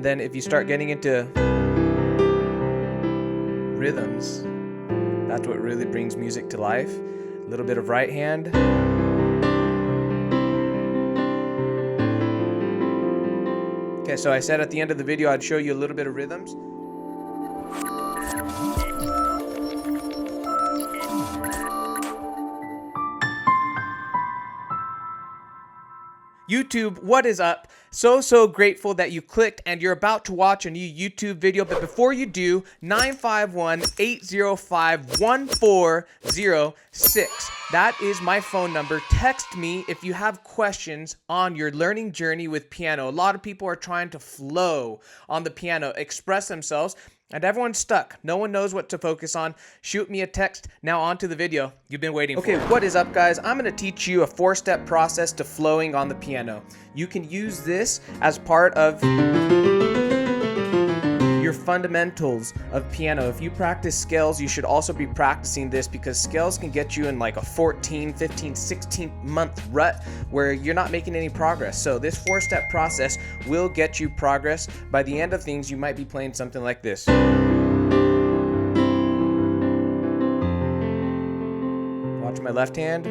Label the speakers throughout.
Speaker 1: And then if you start getting into rhythms, that's what really brings music to life. A little bit of right hand. Okay, so I said at the end of the video I'd show you a little bit of rhythms. YouTube, what is up? So grateful that you clicked and you're about to watch a new YouTube video. But before you do, 951-805-1406. That is my phone number. Text me if you have questions on your learning journey with piano. A lot of people are trying to flow on the piano, express themselves, and everyone's stuck. No one knows what to focus on. Shoot me a text. Now on to the video you've been waiting for. Okay, what is up, guys? I'm going to teach you a 4-step process to flowing on the piano. You can use this as part of your fundamentals of piano. If you practice scales, you should also be practicing this, because scales can get you in like a 14, 15, 16 month rut where you're not making any progress. So this 4-step process will get you progress. By the end of things, you might be playing something like this. Watch my left hand.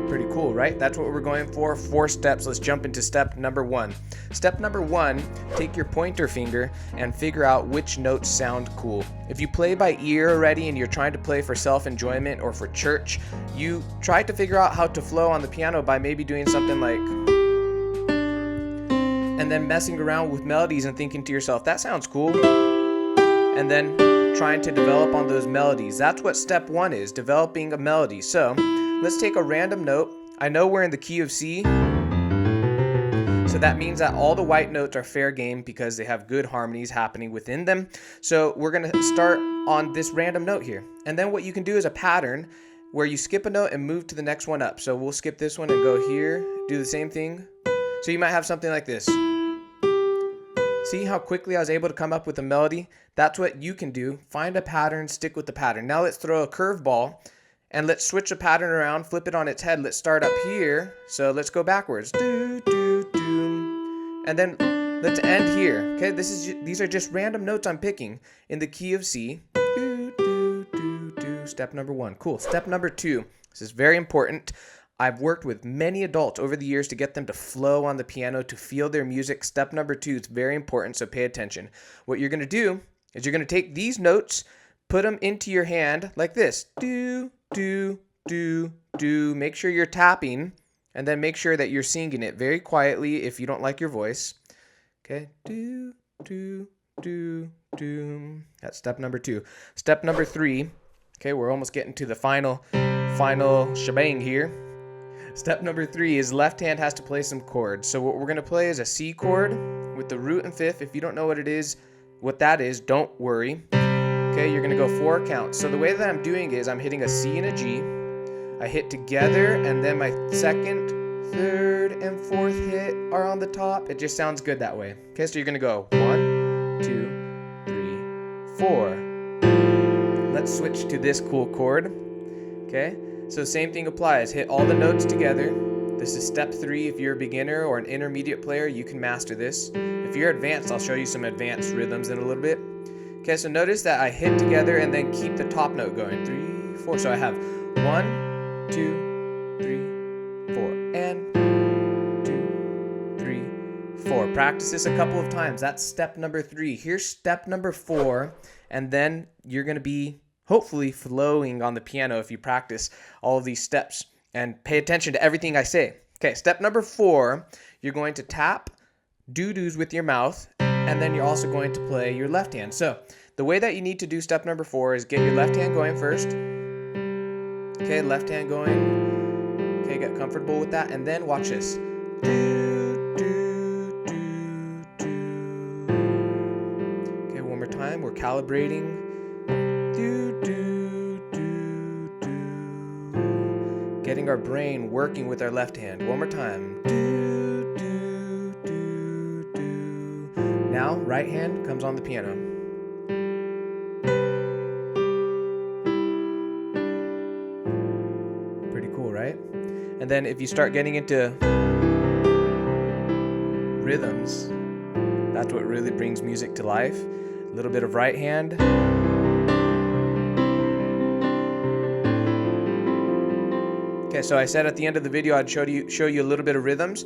Speaker 1: Pretty cool, right? That's what we're going for. 4 steps. Let's jump into step number 1. Step number 1, take your pointer finger and figure out which notes sound cool. If you play by ear already and you're trying to play for self-enjoyment or for church, you try to figure out how to flow on the piano by maybe doing something like, and then messing around with melodies and thinking to yourself, that sounds cool. And then trying to develop on those melodies. That's what step 1 is, developing a melody. So let's take a random note. I know we're in the key of C, so that means that all the white notes are fair game because they have good harmonies happening within them. So we're going to start on this random note here. And then what you can do is a pattern where you skip a note and move to the next one up. So we'll skip this one and go here, do the same thing. So you might have something like this. See how quickly I was able to come up with a melody? That's what you can do. Find a pattern, stick with the pattern. Now let's throw a curveball and let's switch the pattern around, flip it on its head. Let's start up here. So let's go backwards. Do, do, do. And then let's end here. Okay, these are just random notes I'm picking in the key of C. Do, do, do, do. Step number 1. Cool. Step number 2. This is very important. I've worked with many adults over the years to get them to flow on the piano, to feel their music. Step number 2 is very important, so pay attention. What you're going to do is you're going to take these notes, put them into your hand like this. Do, do, do, do. Make sure you're tapping, and then make sure that you're singing it very quietly if you don't like your voice. Okay. Do, do, do, do. That's step number 2. Step number 3. Okay, we're almost getting to the final shebang here. Step number 3 is left hand has to play some chords. So what we're going to play is a C chord with the root and fifth. If you don't know what that is, don't worry. Okay, you're going to go 4 counts. So the way that I'm doing is I'm hitting a C and a G. I hit together, and then my 2nd, 3rd, and 4th hit are on the top. It just sounds good that way. Okay, so you're going to go 1, 2, 3, 4. Let's switch to this cool chord. Okay. So same thing applies. Hit all the notes together. This is step 3. If you're a beginner or an intermediate player, you can master this. If you're advanced, I'll show you some advanced rhythms in a little bit. Okay, so notice that I hit together and then keep the top note going. 3, 4. So I have 1, 2, 3, 4. And 2, 3, 4. Practice this a couple of times. That's step number 3. Here's step number 4. And then you're going to be hopefully flowing on the piano if you practice all of these steps and pay attention to everything I say. Okay, step number 4, you're going to tap doo-doos with your mouth, and then you're also going to play your left hand. So the way that you need to do step number 4 is get your left hand going first. Okay, left hand going. Okay, get comfortable with that, and then watch this. Do, do, do, do. Okay, one more time. We're calibrating. Do, do, do, do. Getting our brain working with our left hand. One more time. Do, do, do, do. Now, right hand comes on the piano. Pretty cool, right? And then if you start getting into rhythms, that's what really brings music to life. A little bit of right hand. Okay, so I said at the end of the video I'd show you a little bit of rhythms.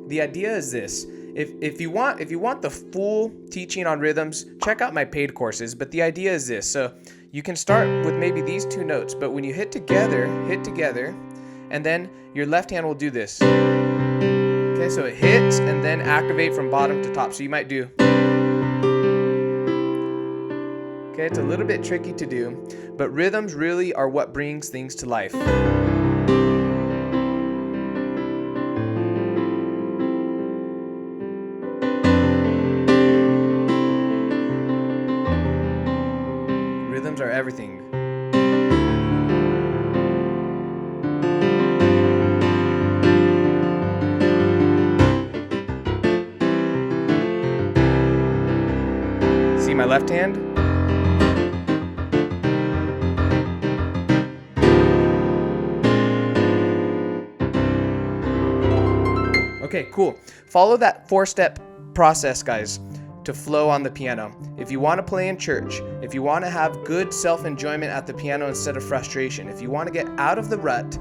Speaker 1: The idea is this. If you want the full teaching on rhythms, check out my paid courses. But the idea is this. So you can start with maybe these two notes, but when you hit together, and then your left hand will do this. Okay, so it hits and then activate from bottom to top. So you might do. Okay, it's a little bit tricky to do, but rhythms really are what brings things to life. Rhythms are everything. See my left hand? Okay, cool. Follow that 4-step process, guys, to flow on the piano. If you want to play in church, if you want to have good self-enjoyment at the piano instead of frustration, if you want to get out of the rut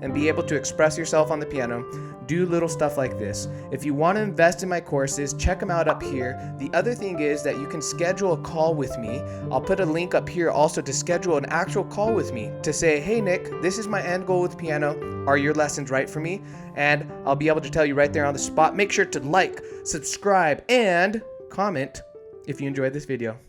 Speaker 1: and be able to express yourself on the piano, do little stuff like this. If you want to invest in my courses, check them out up here. The other thing is that you can schedule a call with me. I'll put a link up here also to schedule an actual call with me to say, hey Nick, this is my end goal with piano. Are your lessons right for me? And I'll be able to tell you right there on the spot. Make sure to like, subscribe, and comment if you enjoyed this video.